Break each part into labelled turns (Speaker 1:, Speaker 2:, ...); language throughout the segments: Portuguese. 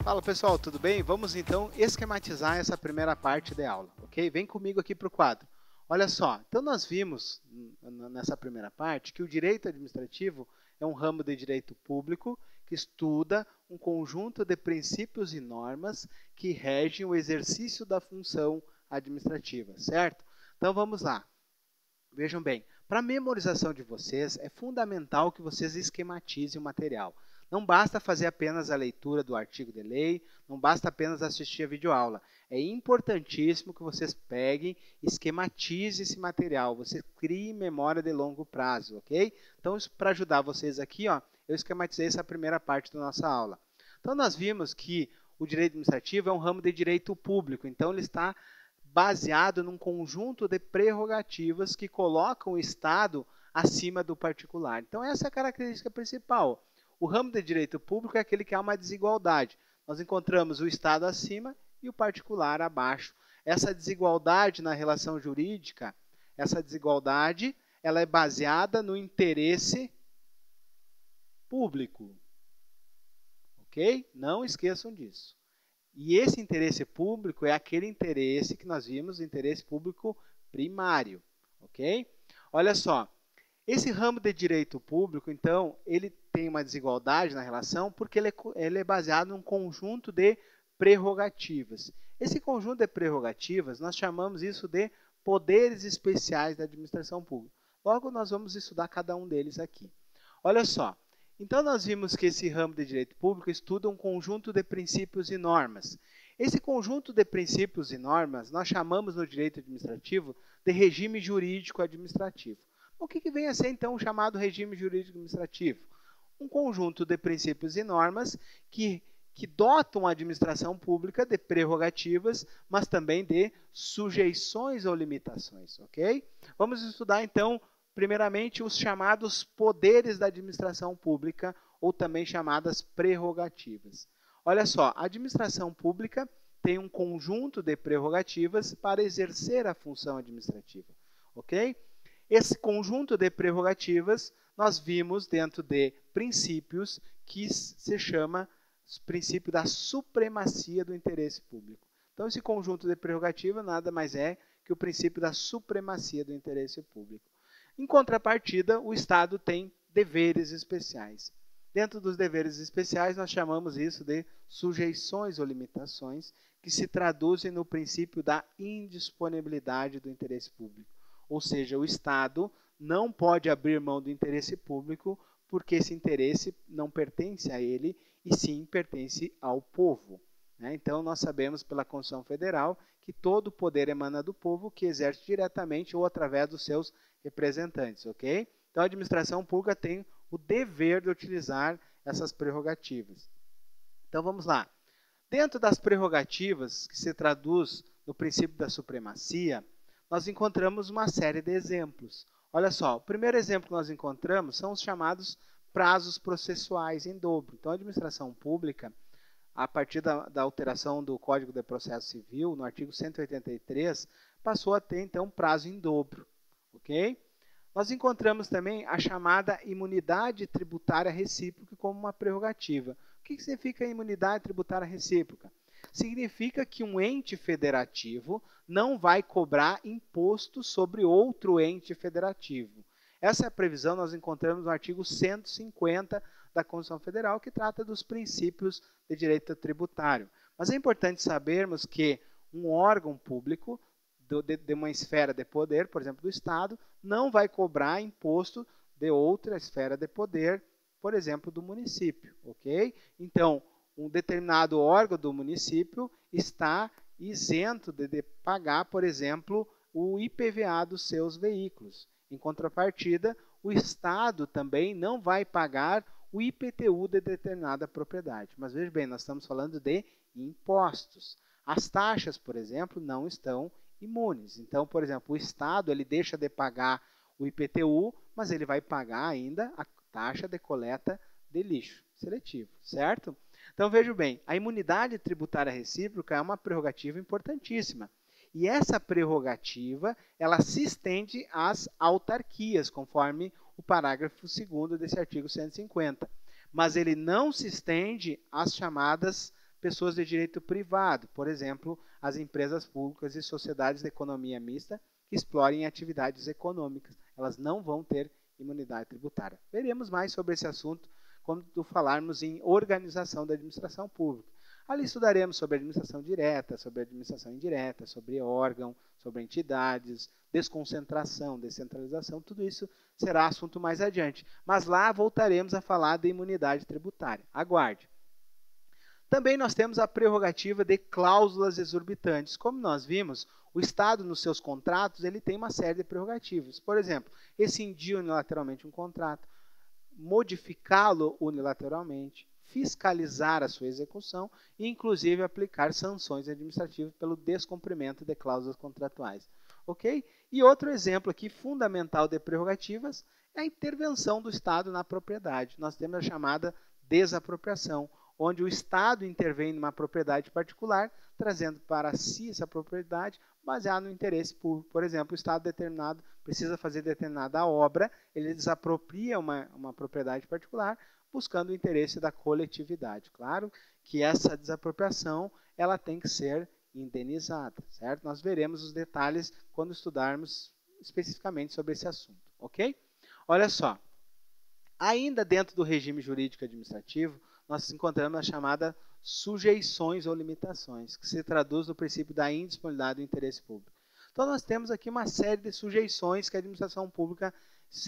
Speaker 1: Fala pessoal, tudo bem? Vamos então esquematizar essa primeira parte da aula, ok? Vem comigo aqui para o quadro. Olha só, então nós vimos nessa primeira parte que o direito administrativo é um ramo de direito público que estuda um conjunto de princípios e normas que regem o exercício da função administrativa, certo? Então vamos lá. Vejam bem, para a memorização de vocês, é fundamental que vocês esquematizem o material. Não basta fazer apenas a leitura do artigo de lei, não basta apenas assistir a videoaula. É importantíssimo que vocês peguem, esquematizem esse material, você crie memória de longo prazo, ok? Então, para ajudar vocês aqui, ó, eu esquematizei essa primeira parte da nossa aula. Então, nós vimos que o direito administrativo é um ramo de direito público, então ele está baseado num conjunto de prerrogativas que colocam o Estado acima do particular. Então, essa é a característica principal. O ramo de direito público é aquele que há uma desigualdade. Nós encontramos o Estado acima e o particular abaixo. Essa desigualdade na relação jurídica, essa desigualdade, ela é baseada no interesse público. Ok? Não esqueçam disso. E esse interesse público é aquele interesse que nós vimos, o interesse público primário, ok? Olha só, esse ramo de direito público, então, ele tem uma desigualdade na relação porque ele é baseado num conjunto de prerrogativas. Esse conjunto de prerrogativas, nós chamamos isso de poderes especiais da administração pública. Logo, nós vamos estudar cada um deles aqui. Olha só, então, nós vimos que esse ramo de direito público estuda um conjunto de princípios e normas. Esse conjunto de princípios e normas nós chamamos no direito administrativo de regime jurídico administrativo. O que vem a ser, então, o chamado regime jurídico administrativo? Um conjunto de princípios e normas que dotam a administração pública de prerrogativas, mas também de sujeições ou limitações, ok? Vamos estudar, então, primeiramente, os chamados poderes da administração pública, ou também chamadas prerrogativas. Olha só, a administração pública tem um conjunto de prerrogativas para exercer a função administrativa, ok? Esse conjunto de prerrogativas nós vimos dentro de princípios que se chama princípio da supremacia do interesse público. Então, esse conjunto de prerrogativas nada mais é que o princípio da supremacia do interesse público. Em contrapartida, o Estado tem deveres especiais. Dentro dos deveres especiais, nós chamamos isso de sujeições ou limitações, que se traduzem no princípio da indisponibilidade do interesse público. Ou seja, o Estado não pode abrir mão do interesse público porque esse interesse não pertence a ele e sim pertence ao povo. Então, nós sabemos pela Constituição Federal que todo o poder emana do povo que exerce diretamente ou através dos seus representantes, ok? Então, a administração pública tem o dever de utilizar essas prerrogativas. Então, vamos lá. Dentro das prerrogativas, que se traduz no princípio da supremacia, nós encontramos uma série de exemplos. Olha só, o primeiro exemplo que nós encontramos são os chamados prazos processuais em dobro. Então, a administração pública, a partir da alteração do Código de Processo Civil, no artigo 183, passou a ter, então, prazo em dobro. Ok? Nós encontramos também a chamada imunidade tributária recíproca como uma prerrogativa. O que significa imunidade tributária recíproca? Significa que um ente federativo não vai cobrar imposto sobre outro ente federativo. Essa é a previsão que nós encontramos no artigo 150 da Constituição Federal, que trata dos princípios de direito tributário. Mas é importante sabermos que um órgão público de uma esfera de poder, por exemplo, do Estado, não vai cobrar imposto de outra esfera de poder, por exemplo, do município, ok? Então, um determinado órgão do município está isento de pagar, por exemplo, o IPVA dos seus veículos. Em contrapartida, o Estado também não vai pagar o IPTU de determinada propriedade. Mas veja bem, nós estamos falando de impostos. As taxas, por exemplo, não estão imunes. Então, por exemplo, o Estado ele deixa de pagar o IPTU, mas ele vai pagar ainda a taxa de coleta de lixo seletivo, certo? Então, veja bem, a imunidade tributária recíproca é uma prerrogativa importantíssima. E essa prerrogativa, ela se estende às autarquias, conforme o parágrafo 2º desse artigo 150. Mas ele não se estende às chamadas pessoas de direito privado, por exemplo, as empresas públicas e sociedades de economia mista que explorem atividades econômicas. Elas não vão ter imunidade tributária. Veremos mais sobre esse assunto quando falarmos em organização da administração pública. Ali estudaremos sobre administração direta, sobre administração indireta, sobre órgão, sobre entidades, desconcentração, descentralização, tudo isso será assunto mais adiante. Mas lá voltaremos a falar de imunidade tributária. Aguarde. Também nós temos a prerrogativa de cláusulas exorbitantes. Como nós vimos, o Estado, nos seus contratos, ele tem uma série de prerrogativas. Por exemplo, rescindir unilateralmente um contrato, modificá-lo unilateralmente, fiscalizar a sua execução e, inclusive, aplicar sanções administrativas pelo descumprimento de cláusulas contratuais. Ok? E outro exemplo aqui fundamental de prerrogativas é a intervenção do Estado na propriedade. Nós temos a chamada desapropriação, onde o Estado intervém numa propriedade particular, trazendo para si essa propriedade baseada no interesse público. Por exemplo, o Estado determinado precisa fazer determinada obra, ele desapropria uma propriedade particular, buscando o interesse da coletividade. Claro que essa desapropriação ela tem que ser indenizada, certo? Nós veremos os detalhes quando estudarmos especificamente sobre esse assunto, ok? Olha só, ainda dentro do regime jurídico administrativo, nós encontramos a chamada sujeições ou limitações, que se traduz no princípio da indisponibilidade do interesse público. Então, nós temos aqui uma série de sujeições que a administração pública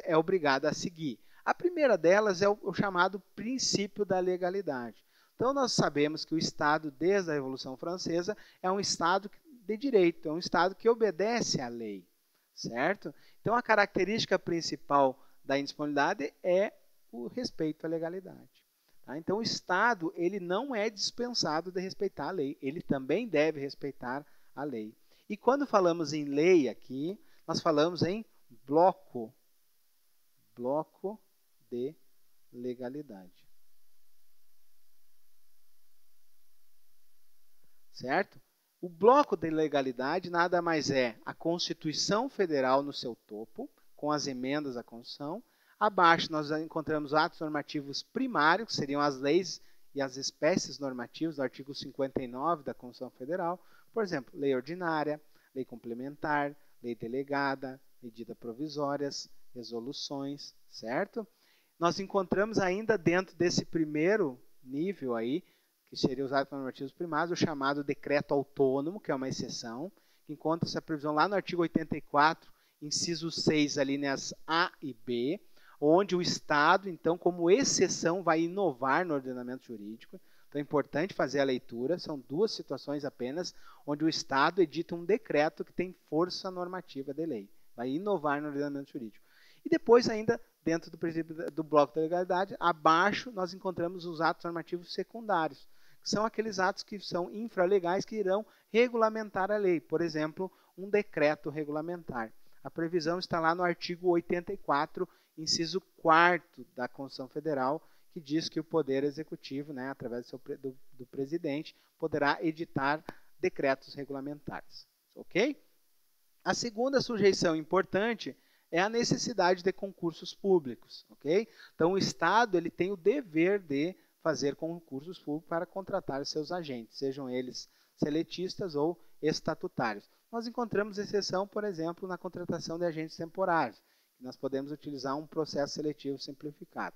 Speaker 1: é obrigada a seguir. A primeira delas é o chamado princípio da legalidade. Então, nós sabemos que o Estado, desde a Revolução Francesa, é um Estado de direito, é um Estado que obedece à lei, certo? Então, a característica principal da indisponibilidade é o respeito à legalidade. Tá? Então, o Estado ele não é dispensado de respeitar a lei, ele também deve respeitar a lei. E quando falamos em lei aqui, nós falamos em bloco de legalidade. Certo? O bloco de legalidade nada mais é a Constituição Federal no seu topo, com as emendas à Constituição. Abaixo nós encontramos atos normativos primários, que seriam as leis e as espécies normativas do artigo 59 da Constituição Federal. Por exemplo, lei ordinária, lei complementar, lei delegada, medida provisórias, resoluções, certo? Nós encontramos ainda dentro desse primeiro nível aí, que seria os atos normativos primários, o chamado decreto autônomo, que é uma exceção, que encontra essa previsão lá no artigo 84, inciso 6, alíneas A e B, onde o Estado, então, como exceção, vai inovar no ordenamento jurídico. Então, é importante fazer a leitura. São duas situações apenas, onde o Estado edita um decreto que tem força normativa de lei. Vai inovar no ordenamento jurídico. E depois, ainda, dentro do princípio do bloco da legalidade, abaixo, nós encontramos os atos normativos secundários, que são aqueles atos que são infralegais que irão regulamentar a lei. Por exemplo, um decreto regulamentar. A previsão está lá no artigo 84, inciso 4º da Constituição Federal, que diz que o Poder Executivo, né, através do presidente, poderá editar decretos regulamentares. Ok? A segunda sujeição importante é a necessidade de concursos públicos. Ok? Então, o Estado ele tem o dever de fazer concursos públicos para contratar seus agentes, sejam eles seletistas ou estatutários. Nós encontramos exceção, por exemplo, na contratação de agentes temporários. Nós podemos utilizar um processo seletivo simplificado.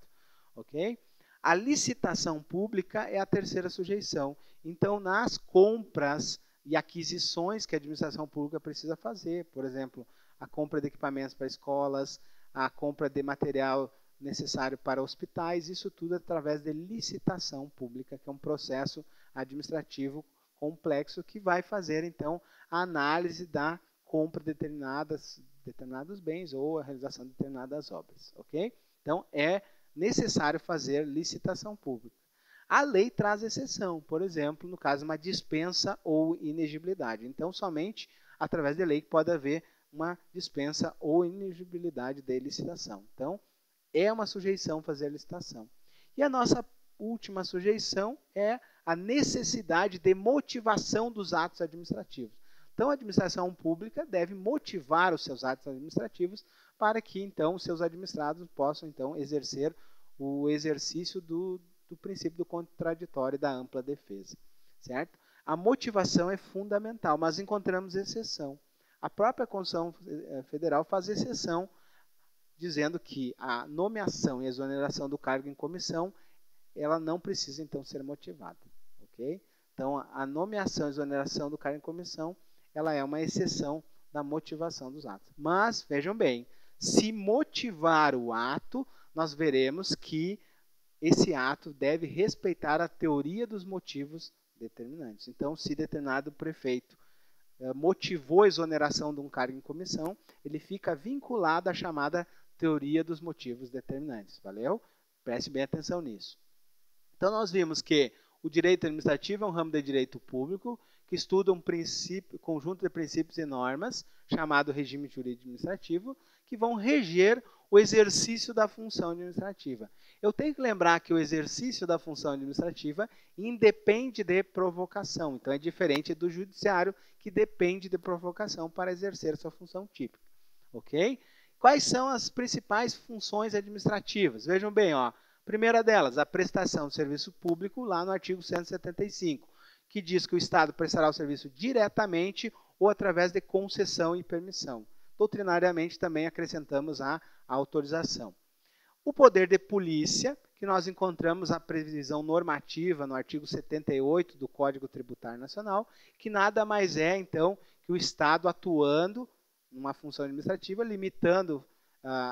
Speaker 1: Ok? A licitação pública é a terceira sujeição. Então, nas compras e aquisições que a administração pública precisa fazer, por exemplo, a compra de equipamentos para escolas, a compra de material necessário para hospitais, isso tudo através de licitação pública, que é um processo administrativo complexo que vai fazer, então, a análise da compra de determinados bens ou a realização de determinadas obras. Ok? Então, é necessário fazer licitação pública. A lei traz exceção, por exemplo, no caso de uma dispensa ou inexigibilidade. Então, somente através de lei pode haver uma dispensa ou inexigibilidade de licitação. Então, é uma sujeição fazer a licitação. E a nossa última sujeição é a necessidade de motivação dos atos administrativos. Então, a administração pública deve motivar os seus atos administrativos para que, então, os seus administrados possam, então, exercer o exercício do princípio do contraditório e da ampla defesa. certo? A motivação é fundamental, mas encontramos exceção. A própria Constituição Federal faz exceção, dizendo que a nomeação e exoneração do cargo em comissão, ela não precisa, então, ser motivada. Ok? Então, a nomeação e exoneração do cargo em comissão, ela é uma exceção da motivação dos atos. Mas, vejam bem, se motivar o ato, nós veremos que esse ato deve respeitar a teoria dos motivos determinantes. Então, se determinado prefeito motivou a exoneração de um cargo em comissão, ele fica vinculado à chamada teoria dos motivos determinantes. Valeu? Preste bem atenção nisso. Então, nós vimos que o direito administrativo é um ramo de direito público que estuda um conjunto de princípios e normas, chamado regime jurídico administrativo, que vão reger o exercício da função administrativa. Eu tenho que lembrar que o exercício da função administrativa independe de provocação. Então, é diferente do judiciário, que depende de provocação para exercer sua função típica. Ok? Quais são as principais funções administrativas? Vejam bem, ó. Primeira delas, a prestação de serviço público, lá no artigo 175, que diz que o Estado prestará o serviço diretamente ou através de concessão e permissão. Doutrinariamente, também acrescentamos a autorização. O poder de polícia, que nós encontramos a previsão normativa no artigo 78 do Código Tributário Nacional, que nada mais é, então, que o Estado atuando numa função administrativa, limitando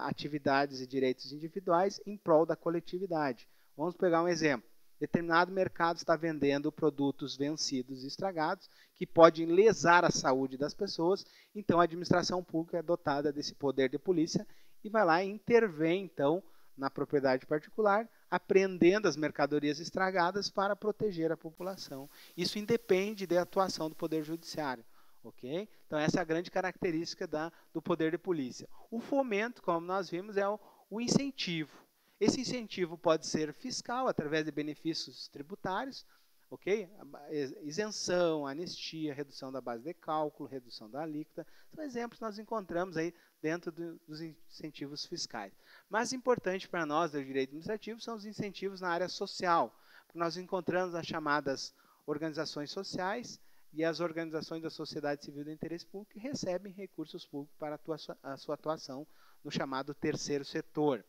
Speaker 1: atividades e direitos individuais em prol da coletividade. Vamos pegar um exemplo. Determinado mercado está vendendo produtos vencidos e estragados, que podem lesar a saúde das pessoas, então a administração pública é dotada desse poder de polícia e vai lá e intervém, então, na propriedade particular, apreendendo as mercadorias estragadas para proteger a população. Isso independe da atuação do Poder Judiciário. Okay? Então, essa é a grande característica do poder de polícia. O fomento, como nós vimos, é o incentivo. Esse incentivo pode ser fiscal, através de benefícios tributários, okay? Isenção, anistia, redução da base de cálculo, redução da alíquota. São exemplos que nós encontramos aí dentro dos incentivos fiscais. Mais importante para nós do direito administrativo são os incentivos na área social. Nós encontramos as chamadas organizações sociais e as organizações da sociedade civil de interesse público que recebem recursos públicos para a sua atuação no chamado terceiro setor.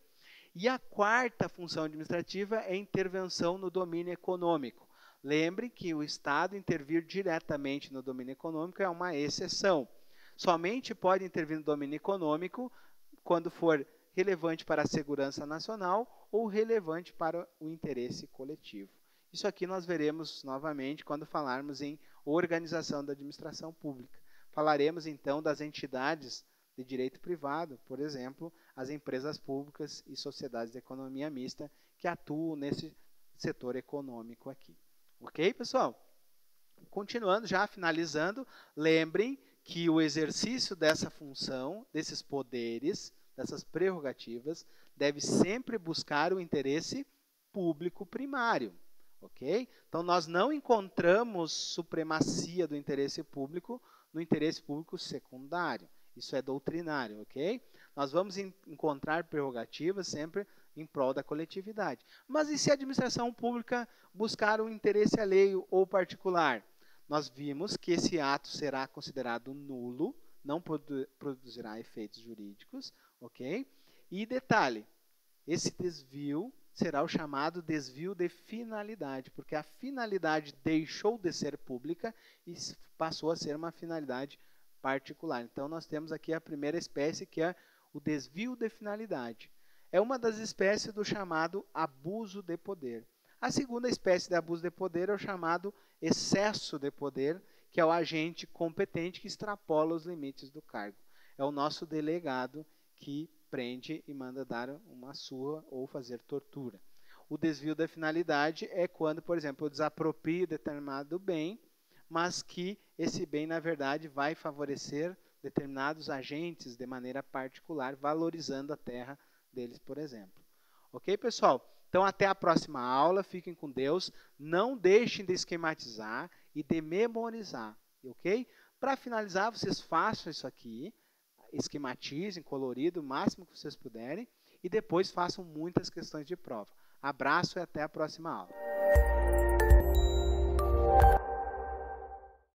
Speaker 1: E a quarta função administrativa é a intervenção no domínio econômico. Lembre que o Estado intervir diretamente no domínio econômico é uma exceção. Somente pode intervir no domínio econômico quando for relevante para a segurança nacional ou relevante para o interesse coletivo. Isso aqui nós veremos novamente quando falarmos em organização da administração pública. Falaremos então das entidades de direito privado, por exemplo, as empresas públicas e sociedades de economia mista que atuam nesse setor econômico aqui. Ok, pessoal? Continuando, já finalizando, lembrem que o exercício dessa função, desses poderes, dessas prerrogativas, deve sempre buscar o interesse público primário. Ok? Então, nós não encontramos supremacia do interesse público no interesse público secundário. Isso é doutrinário, ok? Nós vamos encontrar prerrogativas sempre em prol da coletividade. Mas e se a administração pública buscar um interesse alheio ou particular? Nós vimos que esse ato será considerado nulo, não produzirá efeitos jurídicos, ok? E detalhe, esse desvio será o chamado desvio de finalidade, porque a finalidade deixou de ser pública e passou a ser uma finalidade particular. Então, nós temos aqui a primeira espécie, que é o desvio de finalidade. É uma das espécies do chamado abuso de poder. A segunda espécie de abuso de poder é o chamado excesso de poder, que é o agente competente que extrapola os limites do cargo. É o nosso delegado que prende e manda dar uma surra ou fazer tortura. O desvio da finalidade é quando, por exemplo, eu desaproprio determinado bem, mas que esse bem, na verdade, vai favorecer determinados agentes de maneira particular, valorizando a terra deles, por exemplo. Ok, pessoal? Então, até a próxima aula. Fiquem com Deus. Não deixem de esquematizar e de memorizar. Ok? Para finalizar, vocês façam isso aqui. Esquematizem, colorido, o máximo que vocês puderem. E depois façam muitas questões de prova. Abraço e até a próxima aula.